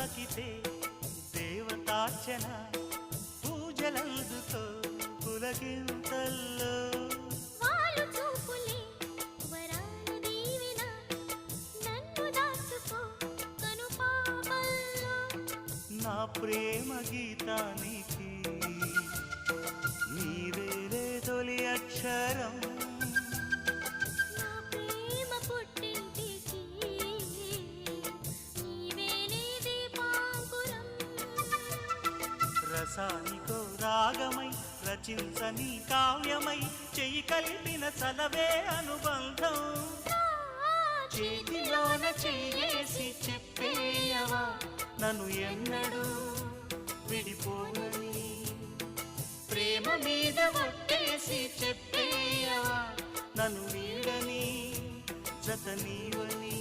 తాకితే దేవతార్చన పూజలందుకో పులకింతల్లో వాళ్ళు చూపులే వరాల దీవెన నన్ను దాచుకో కనుపాపల్లో నా ప్రేమ గీతానికి నీవేలే తొలి అక్షరం నా ప్రేమ పుట్టింటికి నీవేలే దీపాంకురం రసానికో రాగమై రచించని కావ్యమై చెయ్యి కలిపిన చలవే అనుబంధం చేతిలోన చెయ్యేసి చెప్పేయవా నన్ను ఎన్నడూ విడిపోనని ప్రేమ మీద ఒట్టేసి చెప్పేయవా నన్ను వీడని జత నీవని